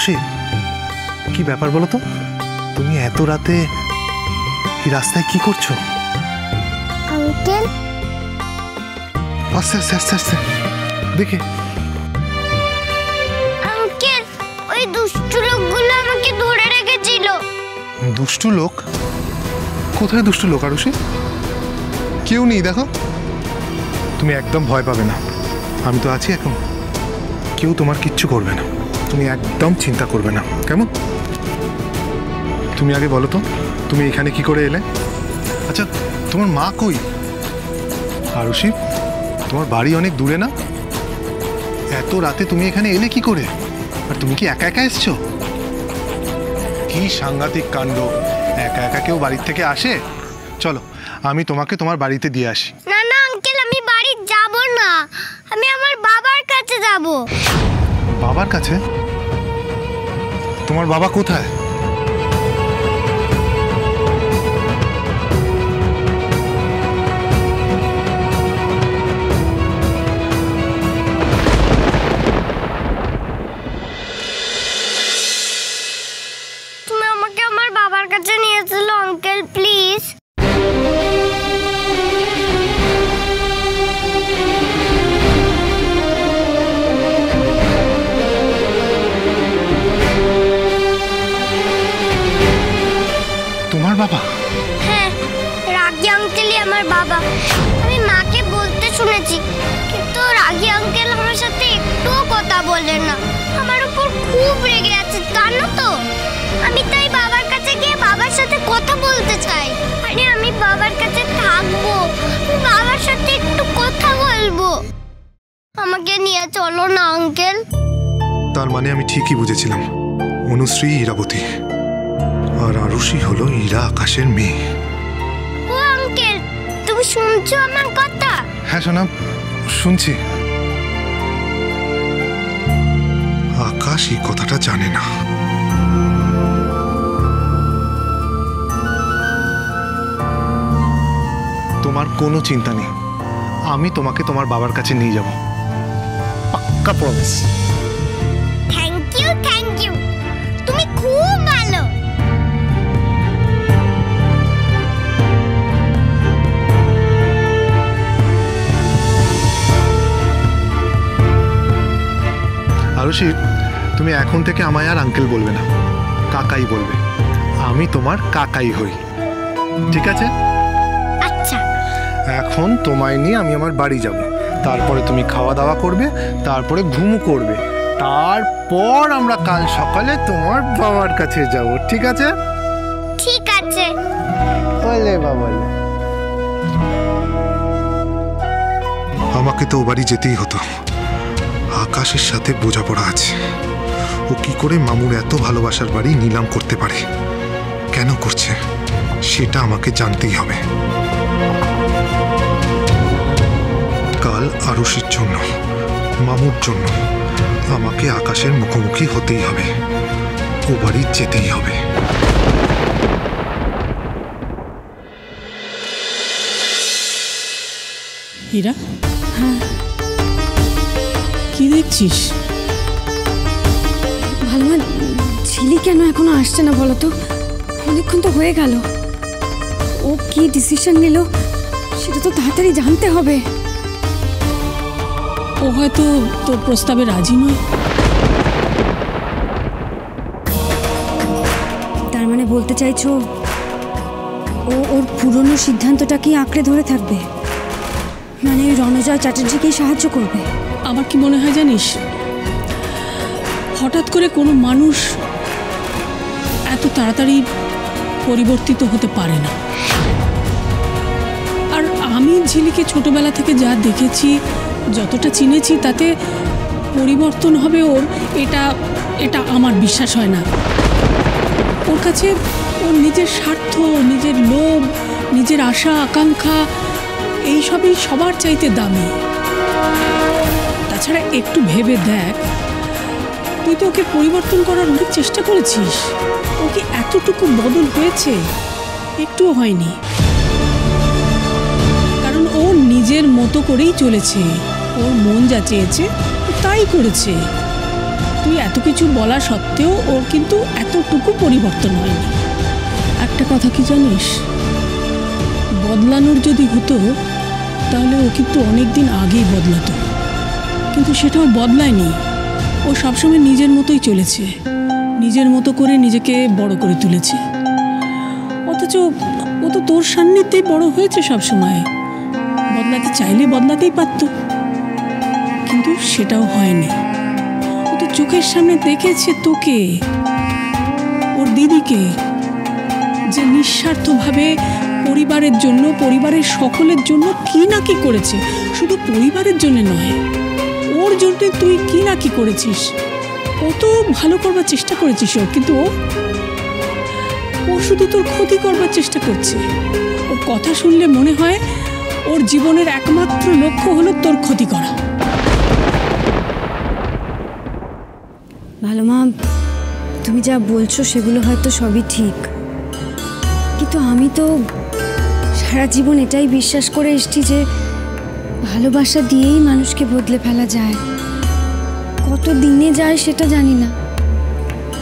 আরুষি, কি ব্যাপার বলো তো? তুমি এত রাতে এই রাস্তায় কি করছো? আঙ্কেল, আস্তে আস্তে আস্তে আস্তে দেখে। আঙ্কেল, ওই দুষ্টু লোকগুলো আমাকে ধরে রেখেছিল। দুষ্টু লোক? কোথায় দুষ্টু লোক আরুষি? কেউ নেই, দেখো। তুমি একদম ভয় পাবে না, আমি তো আছি এখন। কেউ তোমার কিচ্ছু করবে না, তুমি একদম চিন্তা করবে না, কেমন? তুমি আগে বলো তো, তুমি এখানে কি করে এলে? আচ্ছা, তোমার মা কই? আরুষি, তোমার বাড়ি অনেক দূরে না? এত রাতে তুমি এখানে এলে কি করে? আর তুমি কি একা একা এসছো? কি সাংঘাতিক কাণ্ড! একা একা কেউ বাড়ির থেকে আসে? চলো, আমি তোমাকে তোমার বাড়িতে দিয়ে আসি। না না আঙ্কেল, আমি বাড়ি যাব না, আমি আমার বাবার কাছে যাব। বাবার কাছে? তোমার বাবা কোথায়? তুমি আমাকে আমার বাবার কাছে নিয়ে চলো আঙ্কেল, প্লিজ। তোমার বাবা? হ্যাঁ, রাগী আঙ্কেলই আমার বাবা। আমি মাকে বলতে শুনেছি, কিন্তু রাগী আঙ্কেল আমার সাথে একটুও কথা বলে না, আমার উপর খুব রেগে আছে, জানো তো। আমি তাই বাবার কাছে গিয়ে বাবার সাথে কথা বলতে চাই। আরে আমি বাবার কাছে থাকবো, বাবার সাথে একটু কথা বলবো। আমাকে নিয়ে চলো না আঙ্কেল। তার মানে আমি ঠিকই বুঝেছিলাম, অনুশ্রী ইরাবতী আর আরুষি হলো ইরা আকাশের মেয়ে। ও আঙ্কেল, তুমি শুনছো আমার কথা? হ্যাঁ সোনা, শুনছি। আকাশ এই কথাটা জানে না। তোমার কোনো চিন্তা নেই, আমি তোমাকে তোমার বাবার কাছে নিয়ে যাব, পাক্কা promise. Thank you, thank you, তুমি খুব ভালো। আরুষি, তুমি এখন থেকে আমায় আর আঙ্কেল বলবে না, কাকাই বলবে। আমি তোমার কাকাই হই, ঠিক আছে? আচ্ছা। এখন তোমায় নিয়ে আমি আমার বাড়ি যাব, তারপরে তুমি খাওয়া দাওয়া করবে, তারপরে ঘুমু করবে, তারপর আমরা কাল সকালে তোমার বাবার কাছে যাব, ঠিক আছে? ঠিক আছে। বলে বাবা, আমাকে তো ও বাড়ি যেতেই হতো। আকাশের সাথে বোঝাপড়া আছে, ও কি করে মামুর এত ভালোবাসার বাড়ি নিলাম করতে পারে, কেন করছে সেটা আমাকে জানতেই হবে। কাল আরুষির জন্য, মামুর জন্য আমাকে আকাশের মুখোমুখি হতেই হবে, ও বাড়ি যেতেই হবে। হীরা, কি দেখছিস? ভালমা, ঝিলি কেন এখনো আসছে না বলো তো? অনেকক্ষণ তো হয়ে গেল। ও কি ডিসিশন নিল সেটা তো তাড়াতাড়ি জানতে হবে। ও হয়তো তোর প্রস্তাবে রাজি নয়। তার মানে বলতে চাইছো ও ওর পুরনো সিদ্ধান্তটাকেই আঁকড়ে ধরে থাকবে, মানে রণজয় চ্যাটার্জিকেই সাহায্য করবে? আমার কি মনে হয় জানিস, হঠাৎ করে কোনো মানুষ এত তাড়াতাড়ি পরিবর্তিত হতে পারে না। আর আমি ঝিলিকে ছোটবেলা থেকে যা দেখেছি, যতটা চিনেছি, তাতে পরিবর্তন হবে ওর, এটা আমার বিশ্বাস হয় না। ওর কাছে ওর নিজের স্বার্থ, নিজের লোভ, নিজের আশা আকাঙ্ক্ষা এইসবই সবার চাইতে দামি। তাছাড়া একটু ভেবে দেখ, তুই তো ওকে পরিবর্তন করার অনেক চেষ্টা করেছিস, ও কি এতটুকু বদল হয়েছে? একটুও হয়নি। কারণ ও নিজের মতো করেই চলেছে, ওর মন যা চেয়েছে তাই করেছে। তুই এত কিছু বলা সত্ত্বেও ওর কিন্তু এতটুকু পরিবর্তন হয়নি। একটা কথা কি জানিস, বদলানোর যদি হতো তাহলে ও কিন্তু অনেক দিন আগেই বদলাতো, কিন্তু সেটাও বদলায়নি। ও সবসময় নিজের মতোই চলেছে, নিজের মতো করে নিজেকে বড় করে তুলেছে। অথচ ও তো তোর সান্নিধ্যেই বড় হয়েছে সবসময়। বদলাতে চাইলে বদলাতেই পারত, কিন্তু সেটাও হয়নি। ও তো চোখের সামনে দেখেছে তোকে, ওর দিদিকে, যে নিঃস্বার্থভাবে পরিবারের জন্য, পরিবারের সকলের জন্য কি না কি করেছে। শুধু পরিবারের জন্য নয়, ওর জন্য তুই কি না কি করেছিস। কত ভালো করবার চেষ্টা করেছিস ওর, কিন্তু ও শুধু তোর ক্ষতি করবার চেষ্টা করছে। ওর কথা শুনলে মনে হয় ওর জীবনের একমাত্র লক্ষ্য হলো তোর ক্ষতি করা। ভালো মা, তুমি যা বলছো সেগুলো হয়তো সবই ঠিক, কিন্তু আমি তো সারা জীবন এটাই বিশ্বাস করে এসেছি যে ভালোবাসা দিয়েই মানুষকে বদলে ফেলা যায়। কত দিনে যায় সেটা জানি না,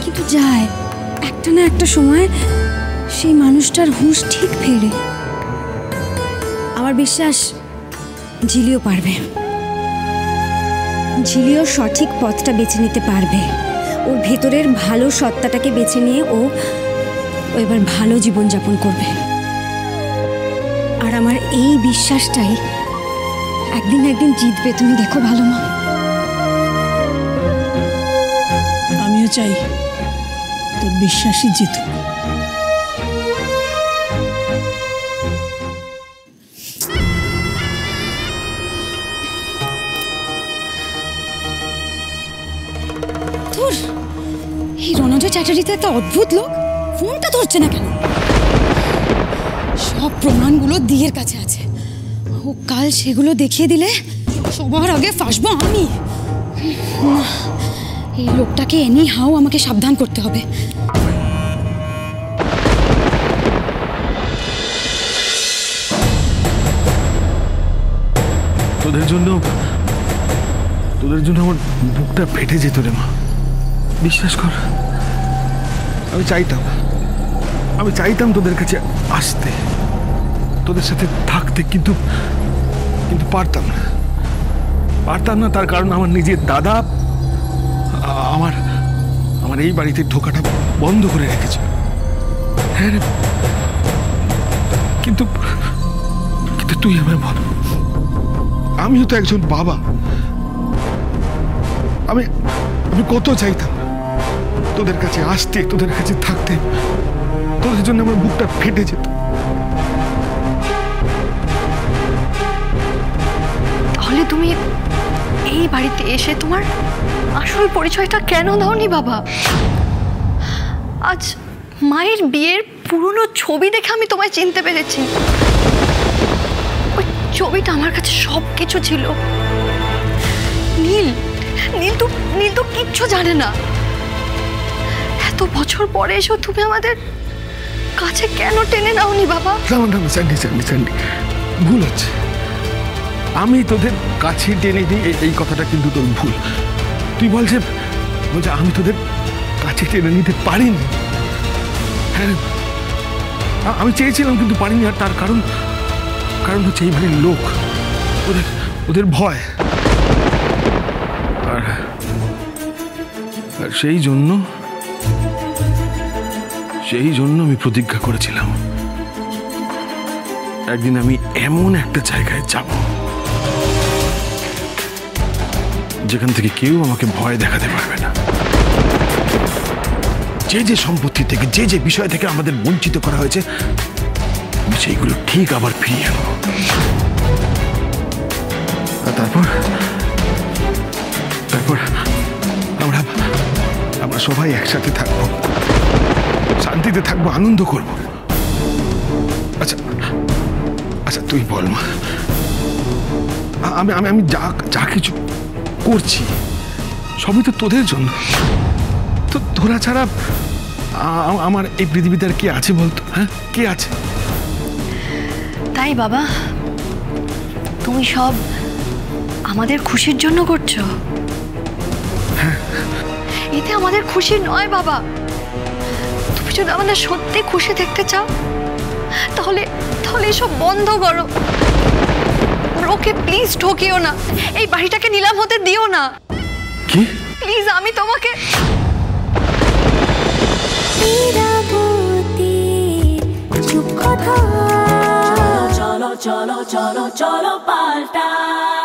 কিন্তু যায়। একটা না একটা সময় সেই মানুষটার হুঁশ ঠিক ফেরে। আমার বিশ্বাস ঝিলিও পারবে, ঝিলিও সঠিক পথটা বেছে নিতে পারবে। ওর ভেতরের ভালো সত্তাটাকে বেছে নিয়ে ও এবার ভালো জীবনযাপন করবে। আর আমার এই বিশ্বাসটাই একদিন না একদিন জিতবে, তুমি দেখো ভালো মা। আমিও চাই তোর বিশ্বাসই জিতুক। ধুর, এই রণজয় চ্যাটার্জি তো একটা অদ্ভুত লোক, ফোনটা ধরছে না কেন? সব প্রমাণগুলো দিয়ের কাছে আছে, ও কাল সেগুলো দেখিয়ে দিলে সবার আগে ফাঁসবো আমি। না, এই লোকটাকে এনি হাও আমাকে সাবধান করতে হবে। তোদের জন্য আমার বুকটা ফেটে যেত রে মা, বিশ্বাস কর। আমি চাইতাম তোদের কাছে আসতে, তোদের সাথে থাকতে, কিন্তু পারতাম না। তার কারণ আমার নিজের দাদা আমার এই বাড়িতে ঢোকাটা বন্ধ করে রেখেছে। হ্যাঁ রে, কিন্তু তুই আমায় বল, আমিও তো একজন বাবা। আমি কত চাইতাম তোদের কাছে আসতে, তোদের কাছে থাকতে। তোদের জন্য আমার বুকটা ফেটে যেত। তাহলে তুমি এই বাড়িতে এসে তোমার আসল পরিচয়টা কেন দাওনি বাবা? আজ মায়ের বিয়ের পুরনো ছবি দেখে আমি তোমায় চিনতে পেরেছি। ওই ছবিটা আমার কাছে সব কিছু ছিল। নীল তো কিচ্ছু জানে না। এত বছর পরে এসেও তুমি আমাদের কাছে কেন টেনে নাওনি বাবা? স্যান্ডি, ভুল হচ্ছে। আমি তোদের কাছে টেনে দিই, এই কথাটা কিন্তু তোর ভুল। তুই বলছে আমি তোদের কাছে টেনে নিতে পারিনি। হ্যাঁ, আমি চেয়েছিলাম কিন্তু পারিনি। আর তার কারণ হচ্ছে এই বাড়ির লোক, ওদের ভয়। আর সেই জন্য আমি প্রতিজ্ঞা করেছিলাম, একদিন আমি এমন একটা জায়গায় যাব যেখান থেকে কেউ আমাকে ভয় দেখাতে পারবে না। যে সম্পত্তি থেকে, যে বিষয় থেকে আমাদের বঞ্চিত করা হয়েছে, সেইগুলো ঠিক আবার ফিরিয়ে আনবো। আর তারপর আমরা সবাই একসাথে থাকবো, শান্তিতে থাকবো, আনন্দ করব। আচ্ছা তুই বল মা, আমি যা কিছু করছি সবই তো তোদের জন্য। তো তোরা ছাড়া আমার এই পৃথিবীতে আর কে আছে বলতো? হ্যাঁ, কে আছে? তাই বাবা, তুমি সব আমাদের খুশির জন্য করছো? এতে আমাদের খুশি নয় বাবা। তুমি যদি আমাদের সত্যি খুশি দেখতে চাও তাহলে তাহলে এসব বন্ধ করো। ওকে প্লিজ ঠকিও না, এই বাড়িটাকে নিলাম হতে দিও না। কি? প্লিজ, আমি তোমাকে চলো চলো চলো চলো পাল্টাই।